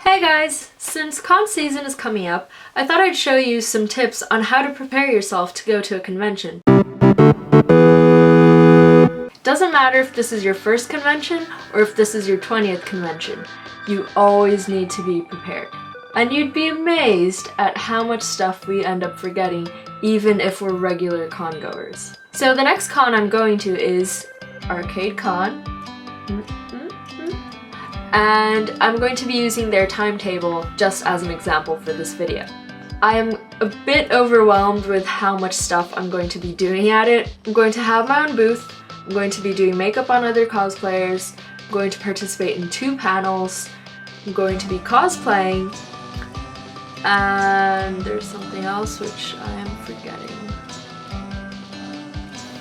Hey guys! Since con season is coming up, I thought I'd show you some tips on how to prepare yourself to go to a convention. Doesn't matter if this is your first convention or if this is your 20th convention, you always need to be prepared. And you'd be amazed at how much stuff we end up forgetting even if we're regular con goers. So the next con I'm going to is Arcade Con. And I'm going to be using their timetable just as an example for this video. I am a bit overwhelmed with how much stuff I'm going to be doing at it. I'm going to have my own booth, I'm going to be doing makeup on other cosplayers, I'm going to participate in 2 panels, I'm going to be cosplaying, and there's something else which I am forgetting.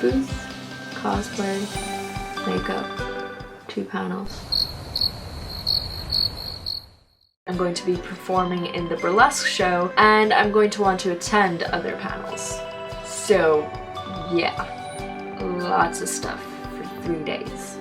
Booth, cosplay, makeup, 2 panels. I'm going to be performing in the burlesque show, and I'm going to want to attend other panels. So yeah, lots of stuff for 3 days.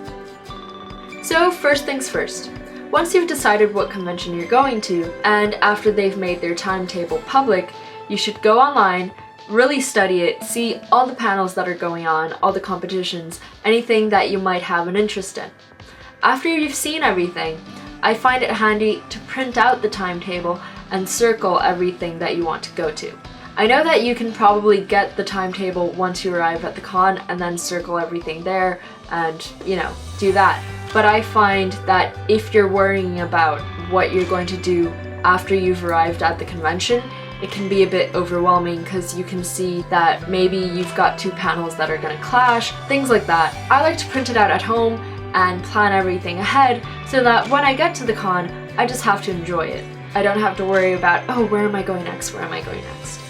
So first things first, once you've decided what convention you're going to, and after they've made their timetable public, you should go online, really study it, see all the panels that are going on, all the competitions, anything that you might have an interest in. After you've seen everything, I find it handy to print out the timetable and circle everything that you want to go to. I know that you can probably get the timetable once you arrive at the con and then circle everything there and, do that. But I find that if you're worrying about what you're going to do after you've arrived at the convention, it can be a bit overwhelming because you can see that maybe you've got 2 panels that are going to clash, things like that. I like to print it out at home and plan everything ahead so that when I get to the con, I just have to enjoy it. I don't have to worry about, oh, where am I going next? Where am I going next?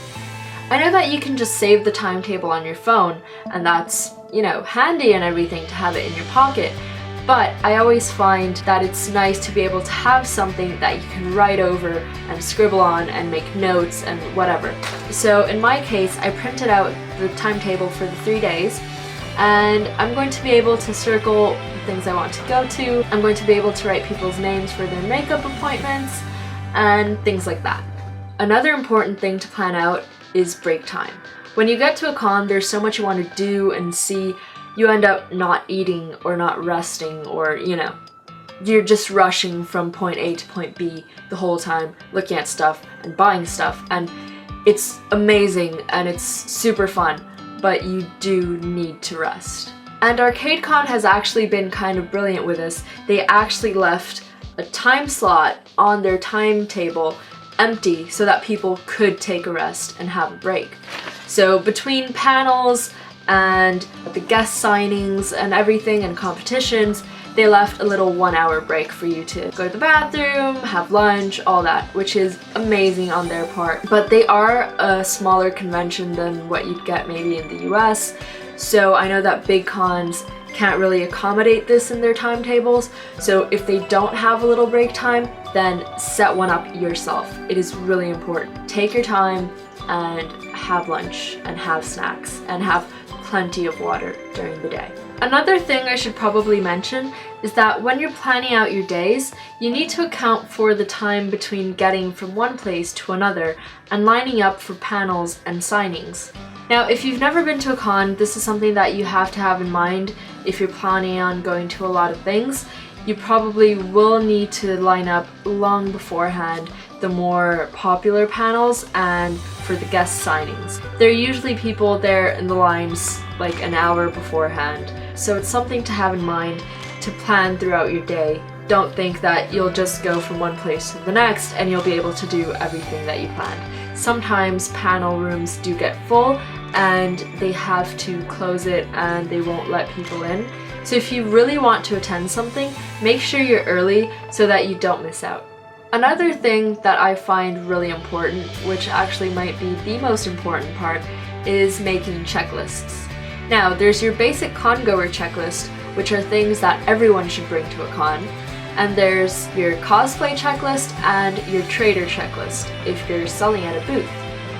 I know that you can just save the timetable on your phone, and that's, handy and everything to have it in your pocket, but I always find that it's nice to be able to have something that you can write over and scribble on and make notes and whatever. So in my case, I printed out the timetable for the 3 days, and I'm going to be able to circle the things I want to go to. I'm going to be able to write people's names for their makeup appointments and things like that. Another important thing to plan out is break time. When you get to a con, there's so much you want to do and see, you end up not eating or not resting or, you're just rushing from point A to point B the whole time, looking at stuff and buying stuff, and it's amazing and it's super fun. But you do need to rest. And Arcade Con has actually been kind of brilliant with this. They actually left a time slot on their timetable empty so that people could take a rest and have a break. So between panels and the guest signings and everything and competitions, they left a little 1-hour break for you to go to the bathroom, have lunch, all that, which is amazing on their part. But they are a smaller convention than what you'd get maybe in the US, so I know that big cons can't really accommodate this in their timetables, so if they don't have a little break time, then set one up yourself. It is really important. Take your time and have lunch and have snacks and have plenty of water during the day. Another thing I should probably mention is that when you're planning out your days, you need to account for the time between getting from one place to another and lining up for panels and signings. Now, if you've never been to a con, this is something that you have to have in mind if you're planning on going to a lot of things. You probably will need to line up long beforehand the more popular panels and for the guest signings. There are usually people there in the lines like an hour beforehand, so it's something to have in mind to plan throughout your day. Don't think that you'll just go from one place to the next and you'll be able to do everything that you planned. Sometimes panel rooms do get full and they have to close it and they won't let people in. So if you really want to attend something, make sure you're early so that you don't miss out. Another thing that I find really important, which actually might be the most important part, is making checklists. Now, there's your basic con-goer checklist, which are things that everyone should bring to a con, and there's your cosplay checklist and your trader checklist if you're selling at a booth.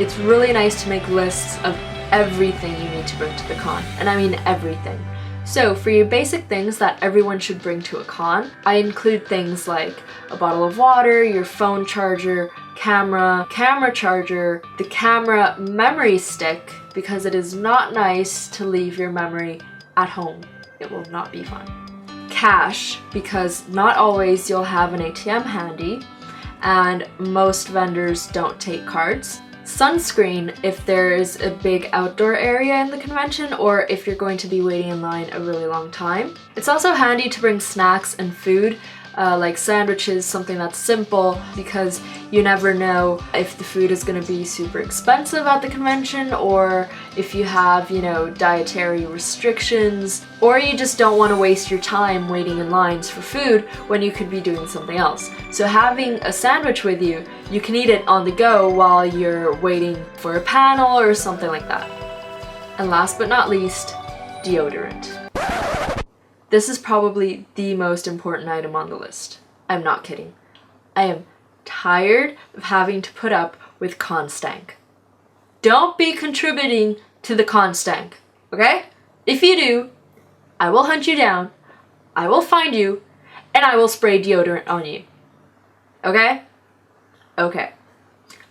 It's really nice to make lists of everything you need to bring to the con, and I mean everything. So for your basic things that everyone should bring to a con, I include things like a bottle of water, your phone charger, camera charger, the camera memory stick, because it is not nice to leave your memory at home. It will not be fun. Cash, because not always you'll have an ATM handy, and most vendors don't take cards. Sunscreen if there is a big outdoor area in the convention or if you're going to be waiting in line a really long time. It's also handy to bring snacks and food, like sandwiches, something that's simple, because you never know if the food is going to be super expensive at the convention, or if you have, dietary restrictions, or you just don't want to waste your time waiting in lines for food when you could be doing something else. So having a sandwich with you, you can eat it on the go while you're waiting for a panel or something like that. And last but not least, deodorant. This is probably the most important item on the list. I'm not kidding. I am tired of having to put up with con stank. Don't be contributing to the con stank, okay? If you do, I will hunt you down, I will find you, and I will spray deodorant on you. Okay? Okay.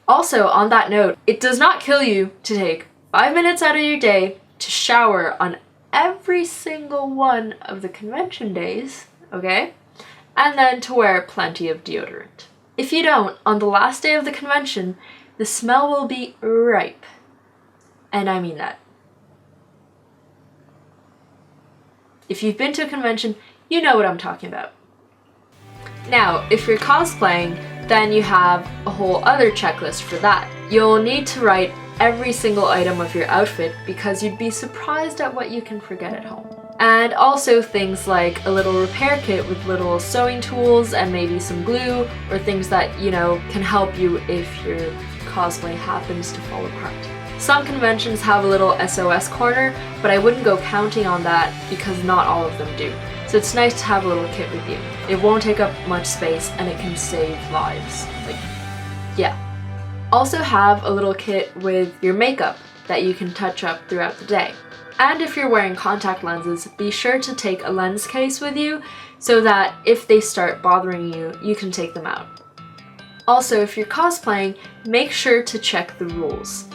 Also, on that note, it does not kill you to take 5 minutes out of your day to shower on every single one of the convention days, okay? And then to wear plenty of deodorant. If you don't, on the last day of the convention, the smell will be ripe. And I mean that. If you've been to a convention, you know what I'm talking about. Now, if you're cosplaying, then you have a whole other checklist for that. You'll need to write every single item of your outfit because you'd be surprised at what you can forget at home. And also things like a little repair kit with little sewing tools and maybe some glue, or things that, can help you if your cosplay happens to fall apart. Some conventions have a little SOS corner, but I wouldn't go counting on that because not all of them do. So it's nice to have a little kit with you. It won't take up much space and it can save lives. Yeah. Also have a little kit with your makeup that you can touch up throughout the day. And if you're wearing contact lenses, be sure to take a lens case with you so that if they start bothering you, you can take them out. Also, if you're cosplaying, make sure to check the rules.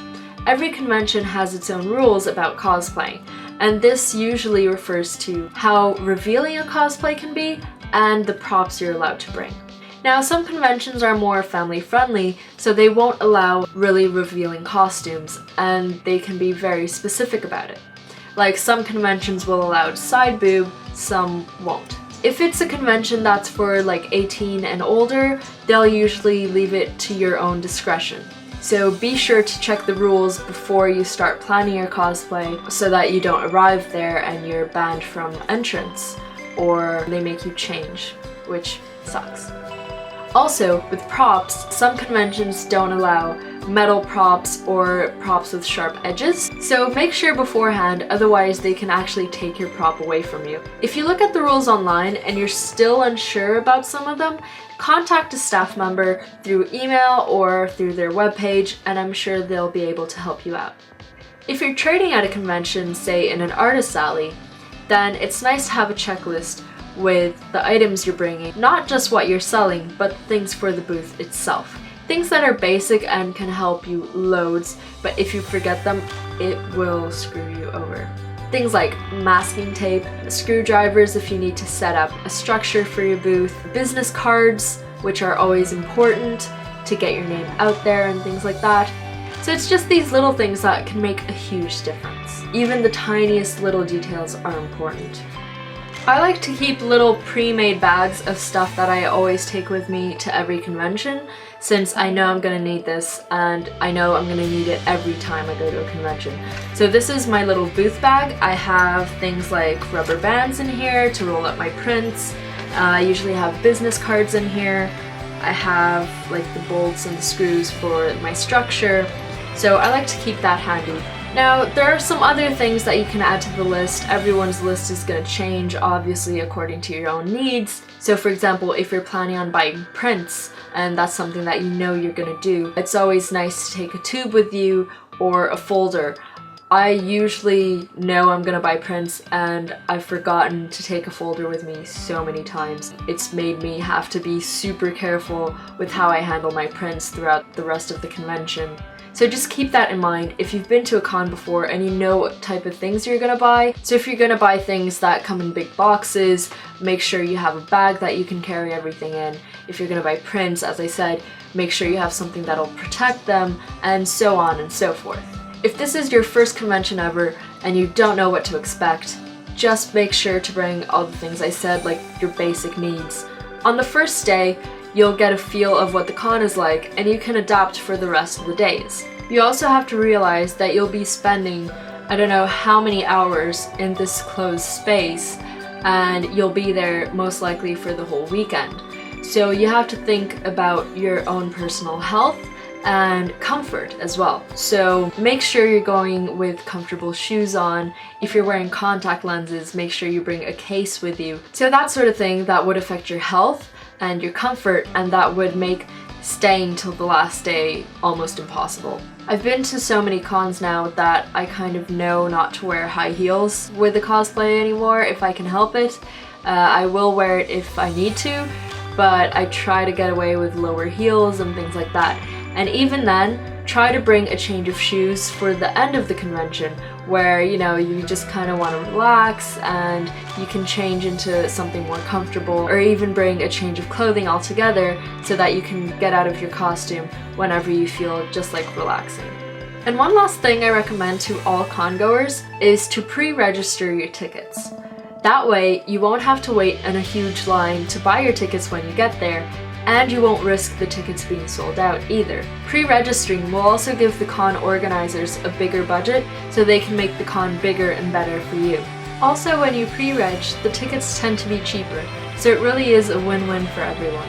Every convention has its own rules about cosplaying, and this usually refers to how revealing a cosplay can be and the props you're allowed to bring. Now, some conventions are more family-friendly, so they won't allow really revealing costumes, and they can be very specific about it. Like, some conventions will allow side boob, some won't. If it's a convention that's for 18 and older, they'll usually leave it to your own discretion. So be sure to check the rules before you start planning your cosplay so that you don't arrive there and you're banned from entrance, or they make you change, which sucks. Also, with props, some conventions don't allow metal props or props with sharp edges, so make sure beforehand, otherwise they can actually take your prop away from you. If you look at the rules online and you're still unsure about some of them, contact a staff member through email or through their webpage, and I'm sure they'll be able to help you out. If you're trading at a convention, say in an artist alley, then it's nice to have a checklist with the items you're bringing, not just what you're selling, but things for the booth itself. Things that are basic and can help you loads, but if you forget them, it will screw you over. Things like masking tape, screwdrivers if you need to set up a structure for your booth, business cards, which are always important to get your name out there and things like that. So it's just these little things that can make a huge difference. Even the tiniest little details are important. I like to keep little pre-made bags of stuff that I always take with me to every convention, since I know I'm gonna need this and I know I'm gonna need it every time I go to a convention. So this is my little booth bag. I have things like rubber bands in here to roll up my prints. I usually have business cards in here. I have the bolts and the screws for my structure. So I like to keep that handy. Now, there are some other things that you can add to the list. Everyone's list is going to change, obviously, according to your own needs. So for example, if you're planning on buying prints, and that's something that you know you're going to do, it's always nice to take a tube with you or a folder. I usually know I'm gonna buy prints and I've forgotten to take a folder with me so many times. It's made me have to be super careful with how I handle my prints throughout the rest of the convention. So just keep that in mind if you've been to a con before and you know what type of things you're gonna buy. So if you're gonna buy things that come in big boxes, make sure you have a bag that you can carry everything in. If you're gonna buy prints, as I said, make sure you have something that'll protect them, and so on and so forth. If this is your first convention ever and you don't know what to expect, just make sure to bring all the things I said, like your basic needs. On the first day, you'll get a feel of what the con is like and you can adapt for the rest of the days. You also have to realize that you'll be spending I don't know how many hours in this closed space, and you'll be there most likely for the whole weekend. So you have to think about your own personal health and comfort as well. So make sure you're going with comfortable shoes on. If you're wearing contact lenses, make sure you bring a case with you. So that sort of thing that would affect your health and your comfort, and that would make staying till the last day almost impossible. I've been to so many cons now that I kind of know not to wear high heels with the cosplay anymore if I can help it. I will wear it if I need to, but I try to get away with lower heels and things like that. And even then, try to bring a change of shoes for the end of the convention where, you know, you just kind of want to relax and you can change into something more comfortable, or even bring a change of clothing altogether so that you can get out of your costume whenever you feel just like relaxing. And one last thing I recommend to all con-goers is to pre-register your tickets. That way, you won't have to wait in a huge line to buy your tickets when you get there, and you won't risk the tickets being sold out either. Pre-registering will also give the con organizers a bigger budget so they can make the con bigger and better for you. Also, when you pre-reg, the tickets tend to be cheaper, so it really is a win-win for everyone.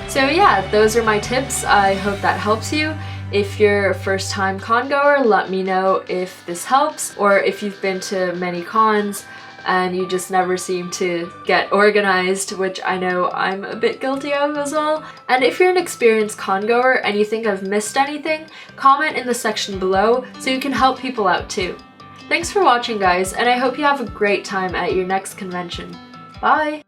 So yeah, those are my tips. I hope that helps you. If you're a first-time con-goer, let me know if this helps, or if you've been to many cons and you just never seem to get organized, which I know I'm a bit guilty of as well. And if you're an experienced con-goer and you think I've missed anything, comment in the section below so you can help people out too. Thanks for watching, guys, and I hope you have a great time at your next convention. Bye!